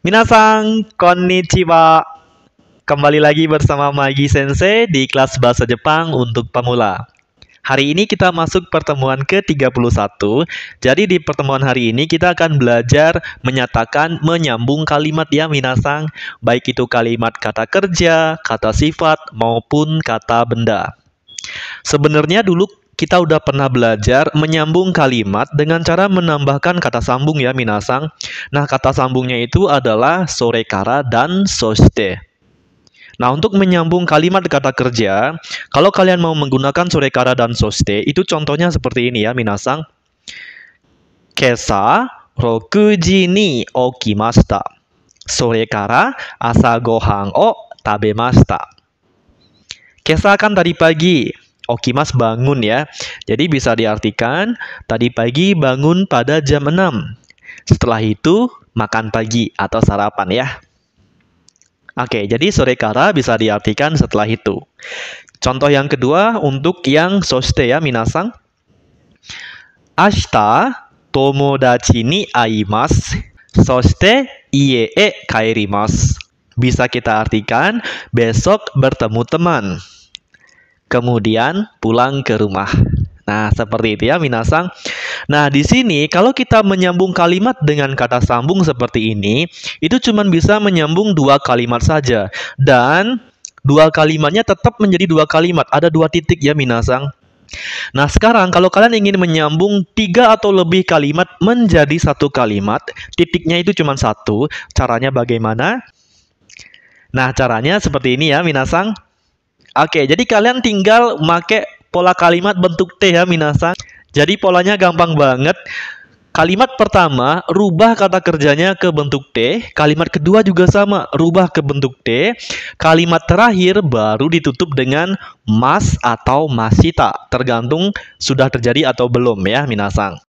Minasang, konnichiwa. Kembali lagi bersama Magi Sensei di kelas bahasa Jepang untuk pemula. Hari ini kita masuk pertemuan ke-31. Jadi di pertemuan hari ini kita akan belajar menyatakan menyambung kalimat ya minasang. Baik itu kalimat kata kerja, kata sifat, maupun kata benda. Sebenarnya dulu kita udah pernah belajar menyambung kalimat dengan cara menambahkan kata sambung ya minasang. Nah, kata sambungnya itu adalah sorekara dan soshite. Nah, untuk menyambung kalimat kata kerja, kalau kalian mau menggunakan sorekara dan soshite, itu contohnya seperti ini ya minasang. Kesa 6時に起きました。それから朝ごはんを食べました。Kesa kan tadi pagi. Okimas bangun ya. Jadi bisa diartikan tadi pagi bangun pada jam 6. Setelah itu makan pagi atau sarapan ya. Oke, jadi sorekara bisa diartikan setelah itu. Contoh yang kedua untuk yang soshite ya minasang. Ashita tomodachi ni aimasu. Soshite ie e kaerimasu. Bisa kita artikan besok bertemu teman. Kemudian pulang ke rumah. Nah, seperti itu ya minasang. Nah, di sini kalau kita menyambung kalimat dengan kata sambung seperti ini, itu cuma bisa menyambung dua kalimat saja. Dan dua kalimatnya tetap menjadi dua kalimat. Ada dua titik ya minasang. Nah, sekarang kalau kalian ingin menyambung 3 atau lebih kalimat menjadi satu kalimat, titiknya itu cuma satu. Caranya bagaimana? Nah, caranya seperti ini ya minasang. Oke, jadi kalian tinggal pakai pola kalimat bentuk T ya minasang. Jadi polanya gampang banget. Kalimat pertama, rubah kata kerjanya ke bentuk T. Kalimat kedua juga sama, rubah ke bentuk T. Kalimat terakhir baru ditutup dengan mas atau masita. Tergantung sudah terjadi atau belum ya minasang.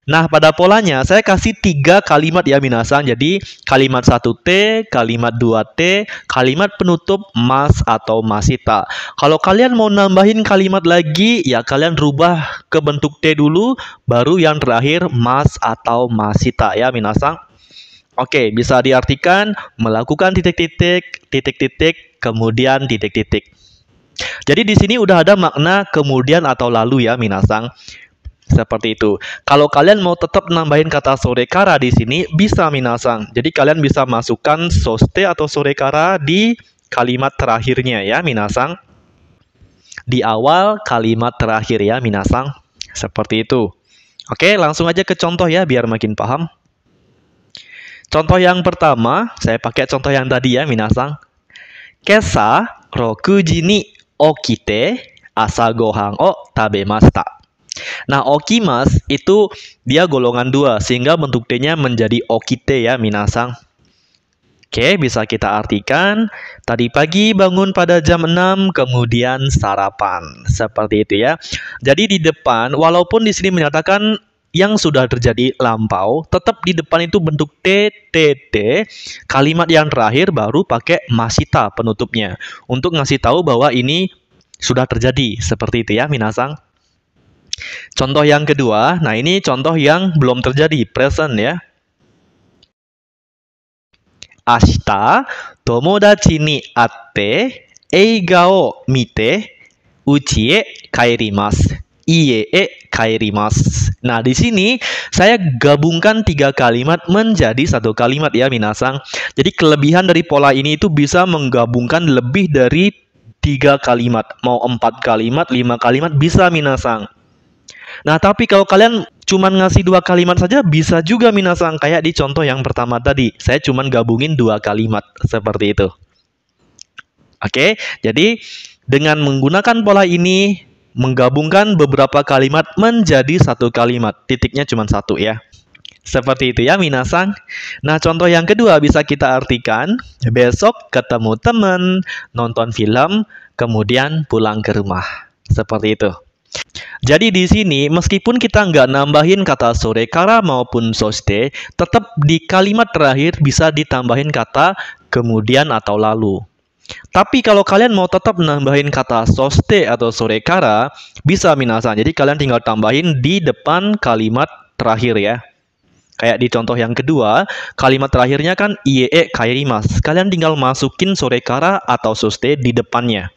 Nah, pada polanya saya kasih 3 kalimat ya minasang. Jadi kalimat 1T, kalimat 2T, kalimat penutup mas atau masita. Kalau kalian mau nambahin kalimat lagi, ya kalian rubah ke bentuk T dulu, baru yang terakhir mas atau masita ya minasang. Oke, bisa diartikan melakukan titik-titik, titik-titik, kemudian titik-titik. Jadi di sini udah ada makna kemudian atau lalu ya minasang. Seperti itu. Kalau kalian mau tetap nambahin kata sorekara di sini, bisa minasang. Jadi kalian bisa masukkan soshite atau sorekara di kalimat terakhirnya ya minasang. Di awal kalimat terakhir ya minasang. Seperti itu. Oke, langsung aja ke contoh ya biar makin paham. Contoh yang pertama, saya pakai contoh yang tadi ya minasang. Kesa 6時に起きて朝ごはんを食べました。Nah, okimas itu dia golongan 2 sehingga bentuk T-nya menjadi okite ya minasang. Oke, bisa kita artikan tadi pagi bangun pada jam 6 kemudian sarapan. Seperti itu ya. Jadi di depan walaupun di sini menyatakan yang sudah terjadi lampau, tetap di depan itu bentuk T, T, T. Kalimat yang terakhir baru pakai masita penutupnya untuk ngasih tahu bahwa ini sudah terjadi. Seperti itu ya minasang. Contoh yang kedua, nah ini contoh yang belum terjadi, present ya. Ashita tomodachi ni atte eiga o mite uchi e kaerimasu. Ie e kaerimasu. Nah, di sini saya gabungkan 3 kalimat menjadi satu kalimat ya minasang. Jadi kelebihan dari pola ini itu bisa menggabungkan lebih dari 3 kalimat. Mau 4 kalimat, 5 kalimat bisa minasang. Nah, tapi kalau kalian cuma ngasih 2 kalimat saja, bisa juga minasang. Kayak di contoh yang pertama tadi. Saya cuma gabungin 2 kalimat. Seperti itu. Oke, jadi dengan menggunakan pola ini, menggabungkan beberapa kalimat menjadi satu kalimat. Titiknya cuma satu ya. Seperti itu ya minasang. Nah, contoh yang kedua bisa kita artikan, besok ketemu teman, nonton film, kemudian pulang ke rumah. Seperti itu. Jadi di sini meskipun kita nggak nambahin kata sorekara maupun soshite, tetap di kalimat terakhir bisa ditambahin kata kemudian atau lalu. Tapi kalau kalian mau tetap nambahin kata soshite atau sorekara, bisa minasang. Jadi kalian tinggal tambahin di depan kalimat terakhir ya. Kayak di contoh yang kedua, kalimat terakhirnya kan iee kairimasu. Kalian tinggal masukin sorekara atau soste di depannya.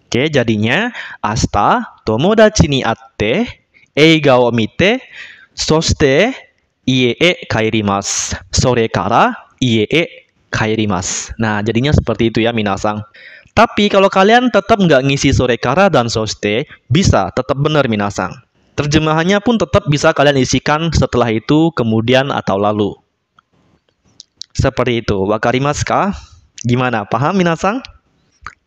Oke, jadinya asta tomodachi ni atte eiga o mite soste iee kairimasu. Sorekara iee kairimasu. Nah, jadinya seperti itu ya minasang. Tapi kalau kalian tetap nggak ngisi sorekara dan soste, bisa tetap benar minasang. Terjemahannya pun tetap bisa kalian isikan setelah itu, kemudian, atau lalu. Seperti itu. Wakarimasu ka? Gimana? Paham minasang?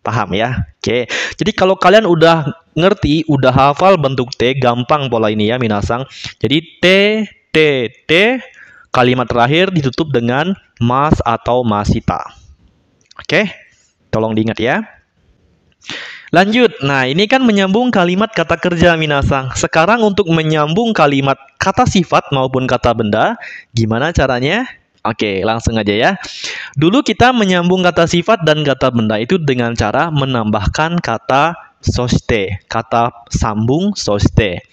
Paham ya? Oke. Jadi kalau kalian udah ngerti, udah hafal bentuk T, gampang pola ini ya minasang. Jadi T, kalimat terakhir ditutup dengan mas atau masita. Oke? Tolong diingat ya. Lanjut, nah ini kan menyambung kalimat kata kerja minasang. Sekarang untuk menyambung kalimat kata sifat maupun kata benda, gimana caranya? Oke, langsung aja ya. Dulu kita menyambung kata sifat dan kata benda itu dengan cara menambahkan kata soste, kata sambung soste.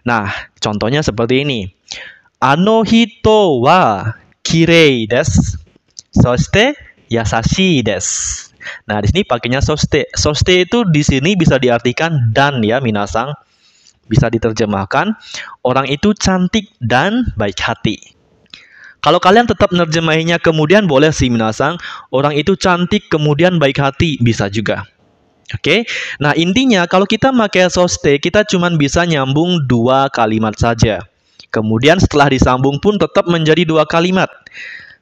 Nah, contohnya seperti ini. Ano hito wa kirei desu, soste yasashii desu. Nah, di sini pakainya soste. Soste itu di sini bisa diartikan dan ya, minasang. Bisa diterjemahkan orang itu cantik dan baik hati. Kalau kalian tetap nerjemahinya kemudian boleh sih minasang. Orang itu cantik kemudian baik hati, bisa juga. Oke. Nah, intinya kalau kita pakai soste, kita cuma bisa nyambung 2 kalimat saja. Kemudian setelah disambung pun tetap menjadi 2 kalimat.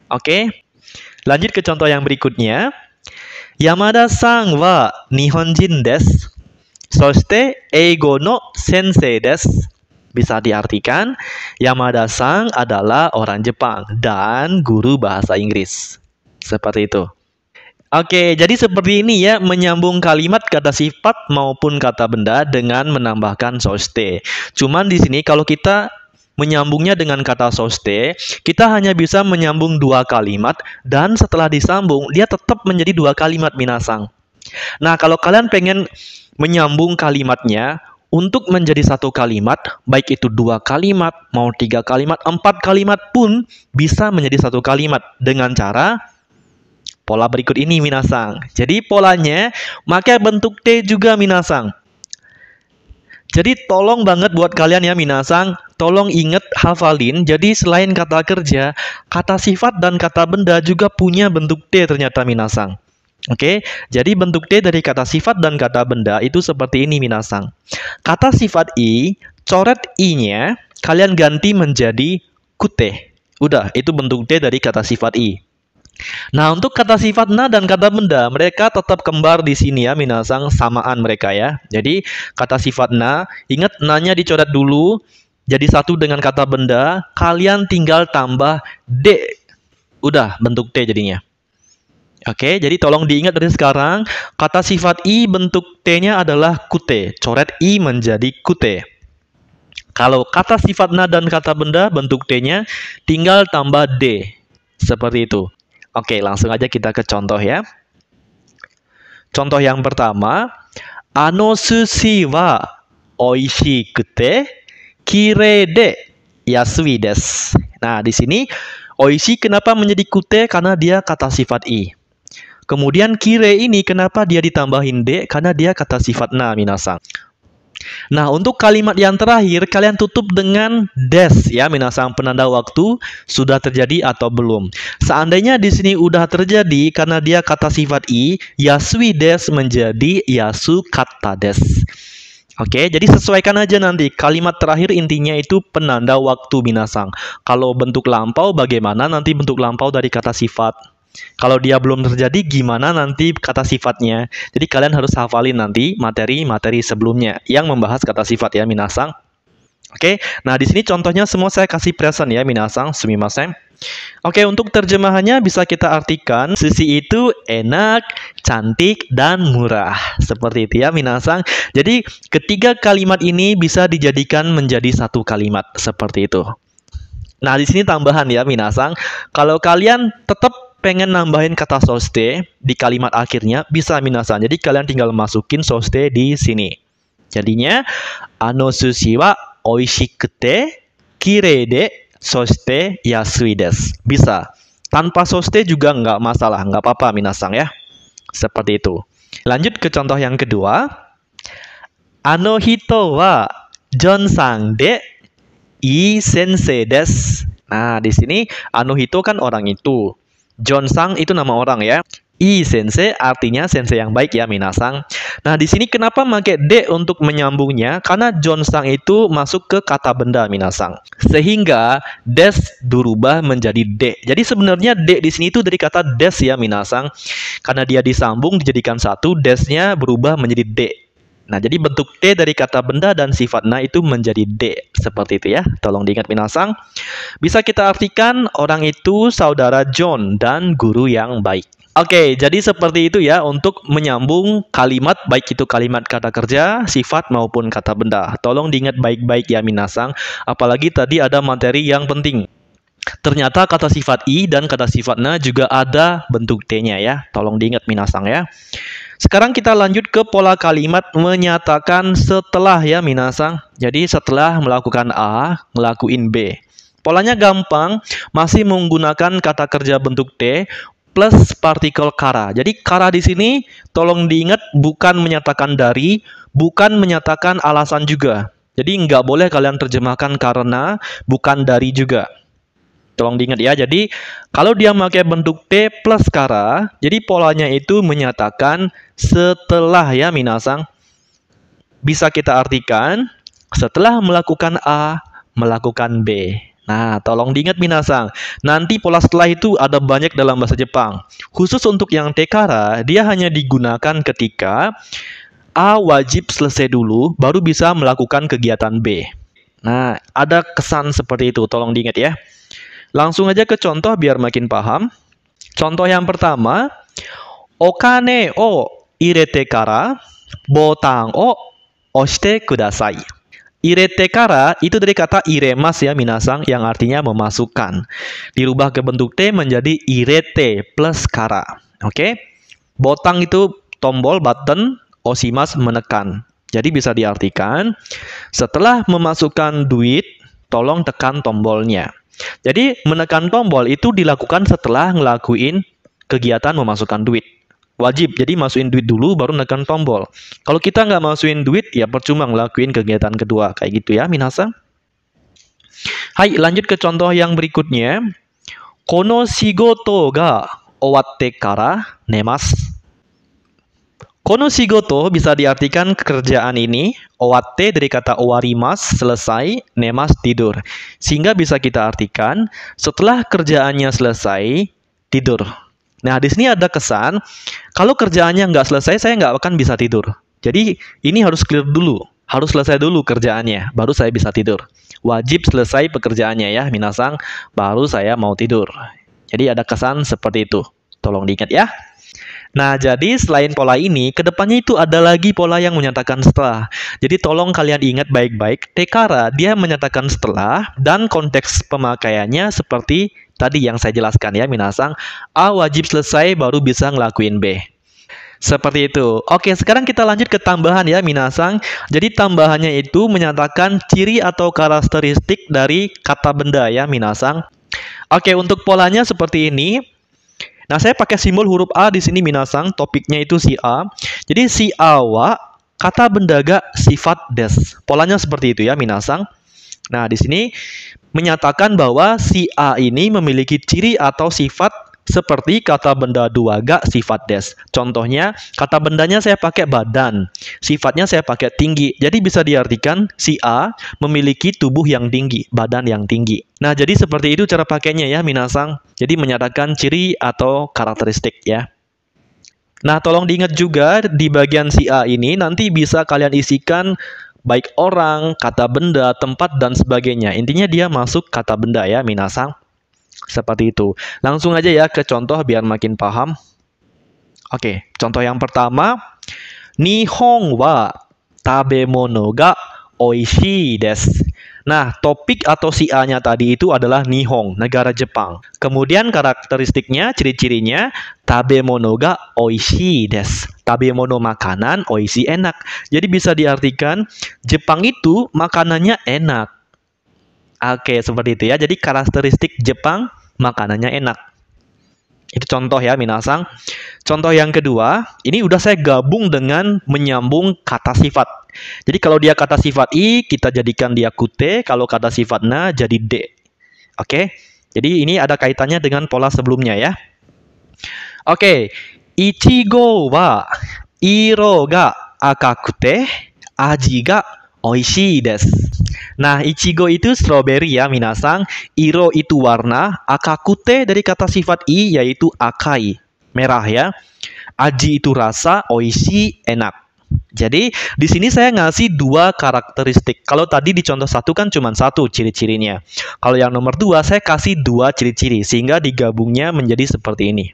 Oke. Lanjut ke contoh yang berikutnya. Yamada-san wa Nihonjin desu. Soshite eigo no sensei desu. Bisa diartikan, Yamada-san adalah orang Jepang dan guru bahasa Inggris. Seperti itu. Oke, jadi seperti ini ya, menyambung kalimat kata sifat maupun kata benda dengan menambahkan soshite. Cuman di sini kalau kita menyambungnya dengan kata soste, kita hanya bisa menyambung 2 kalimat dan setelah disambung, dia tetap menjadi 2 kalimat minasang. Nah, kalau kalian pengen menyambung kalimatnya untuk menjadi 1 kalimat, baik itu 2 kalimat, mau 3 kalimat, 4 kalimat pun bisa menjadi 1 kalimat dengan cara pola berikut ini minasang. Jadi polanya pakai bentuk T juga minasang. Jadi tolong banget buat kalian ya minasang, tolong ingat hafalin. Jadi selain kata kerja, kata sifat dan kata benda juga punya bentuk T ternyata minasang. Oke, jadi bentuk T dari kata sifat dan kata benda itu seperti ini minasang. Kata sifat I, coret I-nya kalian ganti menjadi kute. Udah, itu bentuk T dari kata sifat I. Nah, untuk kata sifat na dan kata benda, mereka tetap kembar di sini ya, minasang, samaan mereka ya. Jadi, kata sifat na, ingat na-nya dicoret dulu, jadi satu dengan kata benda, kalian tinggal tambah D. Udah, bentuk T jadinya. Oke, jadi tolong diingat dari sekarang, kata sifat I bentuk T-nya adalah kute. Coret I menjadi kute. Kalau kata sifat na dan kata benda, bentuk T-nya tinggal tambah D. Seperti itu. Oke, langsung aja kita ke contoh ya. Contoh yang pertama, ano sushi wa oishikute kirei de yasui desu. Nah, di sini oishi kenapa menjadi kute? Karena dia kata sifat I. Kemudian kirei ini kenapa dia ditambahin de? Karena dia kata sifat na minasang. Nah, untuk kalimat yang terakhir, kalian tutup dengan des ya, minasang, penanda waktu sudah terjadi atau belum. Seandainya di sini udah terjadi karena dia kata sifat I, yasui des menjadi yasu kata des. Oke, jadi sesuaikan aja nanti. Kalimat terakhir intinya itu penanda waktu minasang. Kalau bentuk lampau, bagaimana nanti bentuk lampau dari kata sifat? Kalau dia belum terjadi, gimana nanti kata sifatnya? Jadi kalian harus hafalin nanti materi-materi sebelumnya yang membahas kata sifat ya, minasang. Oke, nah di sini contohnya semua saya kasih present ya, minasang, sumimasen. Oke, untuk terjemahannya bisa kita artikan, sushi itu enak, cantik, dan murah. Seperti itu ya, minasang. Jadi ketiga kalimat ini bisa dijadikan menjadi 1 kalimat, seperti itu. Nah, di sini tambahan ya, minasang. Kalau kalian tetap pengen nambahin kata soste di kalimat akhirnya, bisa minasang. Jadi kalian tinggal masukin soste di sini. Jadinya ano sushi wa oishikute kirei de soshite yasui desu. Bisa. Tanpa soshite juga nggak masalah, nggak apa-apa minasang ya. Seperti itu. Lanjut ke contoh yang kedua. Ano hito wa Jon-san de ii sensei desu. Nah, di sini ano hito kan orang itu. Jon-san itu nama orang ya. Ii sensei artinya sensei yang baik ya minasang. Nah, di sini kenapa pakai de untuk menyambungnya? Karena Jon-san itu masuk ke kata benda minasang. Sehingga des dirubah menjadi de. Jadi sebenarnya de di sini itu dari kata des ya minasang. Karena dia disambung dijadikan satu, desnya berubah menjadi de. Nah, jadi bentuk T dari kata benda dan sifatnya itu menjadi D. Seperti itu ya. Tolong diingat minasang. Bisa kita artikan orang itu saudara John dan guru yang baik. Oke, jadi seperti itu ya untuk menyambung kalimat, baik itu kalimat kata kerja, sifat maupun kata benda. Tolong diingat baik-baik ya minasang. Apalagi tadi ada materi yang penting. Ternyata kata sifat I dan kata sifatnya juga ada bentuk T-nya ya. Tolong diingat minasang ya. Sekarang kita lanjut ke pola kalimat menyatakan setelah ya minasang. Jadi setelah melakukan A, ngelakuin B. Polanya gampang, masih menggunakan kata kerja bentuk T plus partikel kara. Jadi kara di sini tolong diingat bukan menyatakan dari, bukan menyatakan alasan juga. Jadi nggak boleh kalian terjemahkan karena, bukan dari juga. Tolong diingat ya, jadi kalau dia memakai bentuk T plus kara, jadi polanya itu menyatakan setelah ya minasang. Bisa kita artikan setelah melakukan A, melakukan B. Nah, tolong diingat minasang. Nanti pola setelah itu ada banyak dalam bahasa Jepang. Khusus untuk yang T kara, dia hanya digunakan ketika A wajib selesai dulu, baru bisa melakukan kegiatan B. Nah, ada kesan seperti itu, tolong diingat ya. Langsung aja ke contoh biar makin paham. Contoh yang pertama, okane o irete kara botan o oshite kudasai. Irete kara itu dari kata iremas ya minasang yang artinya memasukkan. Dirubah ke bentuk T menjadi irete plus kara. Oke? Botang itu tombol button, oshimas menekan. Jadi bisa diartikan setelah memasukkan duit, tolong tekan tombolnya. Jadi menekan tombol itu dilakukan setelah ngelakuin kegiatan memasukkan duit. Wajib, jadi masukin duit dulu baru menekan tombol. Kalau kita nggak masukin duit, ya percuma ngelakuin kegiatan kedua. Kayak gitu ya, minasang. Hai, lanjut ke contoh yang berikutnya. Kono shigoto ga owatte kara nemasu. Kono shigoto bisa diartikan kerjaan ini, owatte dari kata owarimas, selesai, nemas, tidur. Sehingga bisa kita artikan, setelah kerjaannya selesai, tidur. Nah, di sini ada kesan, kalau kerjaannya nggak selesai, saya nggak akan bisa tidur. Jadi, ini harus clear dulu. Harus selesai dulu kerjaannya, baru saya bisa tidur. Wajib selesai pekerjaannya ya, minasang, baru saya mau tidur. Jadi, ada kesan seperti itu. Tolong diingat ya. Nah, jadi selain pola ini, kedepannya itu ada lagi pola yang menyatakan setelah. Jadi tolong kalian ingat baik-baik, tekara dia menyatakan setelah dan konteks pemakaiannya seperti tadi yang saya jelaskan ya, minasang. A wajib selesai baru bisa ngelakuin B. Seperti itu. Oke, sekarang kita lanjut ke tambahan ya, minasang. Jadi tambahannya itu menyatakan ciri atau karakteristik dari kata benda ya, minasang. Oke, untuk polanya seperti ini. Nah, saya pakai simbol huruf A di sini minasang, topiknya itu si A. Jadi si A wa kata benda ga sifat des. Polanya seperti itu ya minasang. Nah, di sini menyatakan bahwa si A ini memiliki ciri atau sifat seperti kata benda dua ga sifat des. Contohnya, kata bendanya saya pakai badan, sifatnya saya pakai tinggi. Jadi bisa diartikan si A memiliki tubuh yang tinggi, badan yang tinggi. Nah, jadi seperti itu cara pakainya ya minasang. Jadi menyatakan ciri atau karakteristik ya. Nah, tolong diingat juga di bagian si A ini nanti bisa kalian isikan baik orang, kata benda, tempat, dan sebagainya. Intinya dia masuk kata benda ya minasang. Seperti itu. Langsung aja ya ke contoh biar makin paham. Oke, contoh yang pertama. Nihon wa tabemono ga oishii desu. Nah, topik atau si A-nya tadi itu adalah Nihon, negara Jepang. Kemudian karakteristiknya, ciri-cirinya, tabemono ga oishii desu. Tabemono makanan, oishii enak. Jadi bisa diartikan, Jepang itu makanannya enak. Oke, seperti itu ya. Jadi karakteristik Jepang makanannya enak. Itu contoh ya, minasang. Contoh yang kedua, ini udah saya gabung dengan menyambung kata sifat. Jadi kalau dia kata sifat i, kita jadikan dia kute. Kalau kata sifat na, jadi de. Oke, jadi ini ada kaitannya dengan pola sebelumnya ya. Oke, ichigo wa iro ga akakute, aji ga oishii desu. Nah, ichigo itu strawberry ya, minasang. Iro itu warna, akakute dari kata sifat i yaitu akai, merah ya. Aji itu rasa, oishi enak. Jadi, di sini saya ngasih dua karakteristik. Kalau tadi di contoh satu kan cuma satu ciri-cirinya. Kalau yang nomor dua, saya kasih dua ciri-ciri, sehingga digabungnya menjadi seperti ini.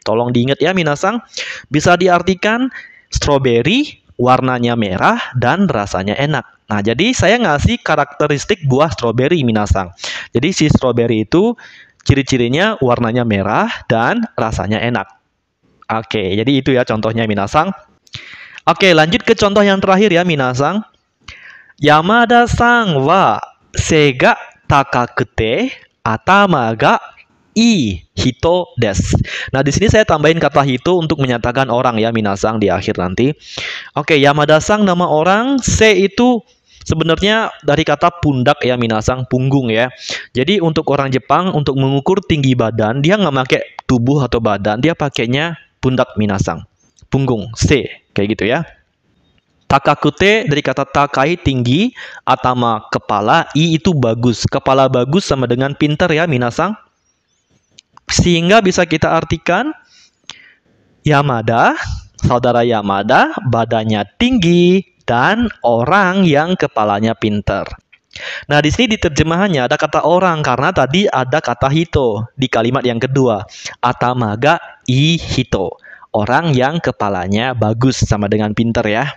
Tolong diingat ya, minasang. Bisa diartikan strawberry, warnanya merah, dan rasanya enak. Nah, jadi saya ngasih karakteristik buah strawberry, minasang. Jadi si strawberry itu ciri-cirinya warnanya merah dan rasanya enak. Oke, jadi itu ya contohnya, minasang. Oke, lanjut ke contoh yang terakhir ya, minasang. Yamada-san wa sei ga takakute atama ga ii hito desu. Nah, di sini saya tambahin kata hito untuk menyatakan orang ya, minasang, di akhir nanti. Oke, Yamada-san nama orang, sei itu sebenarnya dari kata pundak ya, minasang, punggung ya. Jadi untuk orang Jepang, untuk mengukur tinggi badan, dia nggak pakai tubuh atau badan, dia pakainya pundak, minasang. Punggung, se, kayak gitu ya. Takakute dari kata takai, tinggi, atama, kepala, i itu bagus. Kepala bagus sama dengan pinter ya, minasang. Sehingga bisa kita artikan Yamada, saudara Yamada, badannya tinggi, dan orang yang kepalanya pinter. Nah, di sini di terjemahannya ada kata orang karena tadi ada kata hito di kalimat yang kedua. Atamaga i hito. Orang yang kepalanya bagus sama dengan pinter ya.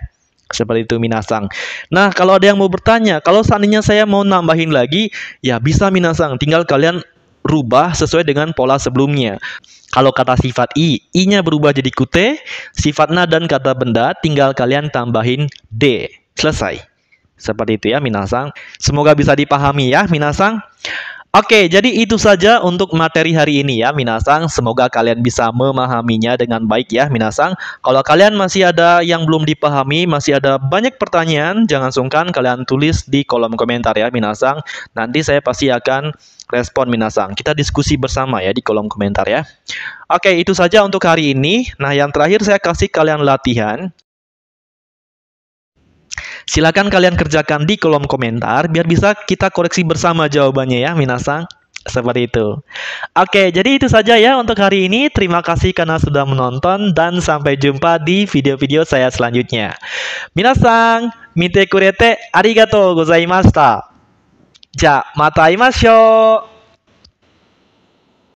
Seperti itu, minasang. Nah, kalau ada yang mau bertanya, kalau seandainya saya mau nambahin lagi, ya bisa, minasang. Tinggal kalian rubah sesuai dengan pola sebelumnya. Kalau kata sifat i-nya berubah jadi kute, sifat na dan kata benda tinggal kalian tambahin de. Selesai. Seperti itu ya, minasang. Semoga bisa dipahami ya, minasang. Oke, jadi itu saja untuk materi hari ini ya, minasang. Semoga kalian bisa memahaminya dengan baik ya, minasang. Kalau kalian masih ada yang belum dipahami, masih ada banyak pertanyaan, jangan sungkan kalian tulis di kolom komentar ya, minasang. Nanti saya pasti akan respon, minasang. Kita diskusi bersama ya di kolom komentar ya. Oke, itu saja untuk hari ini. Nah, yang terakhir saya kasih kalian latihan. Silakan kalian kerjakan di kolom komentar biar bisa kita koreksi bersama jawabannya ya, minasang. Seperti itu. Oke, jadi itu saja ya untuk hari ini. Terima kasih karena sudah menonton dan sampai jumpa di video-video saya selanjutnya. Minasang, mite kurete arigatou gozaimashita. Ja, mata aimashou.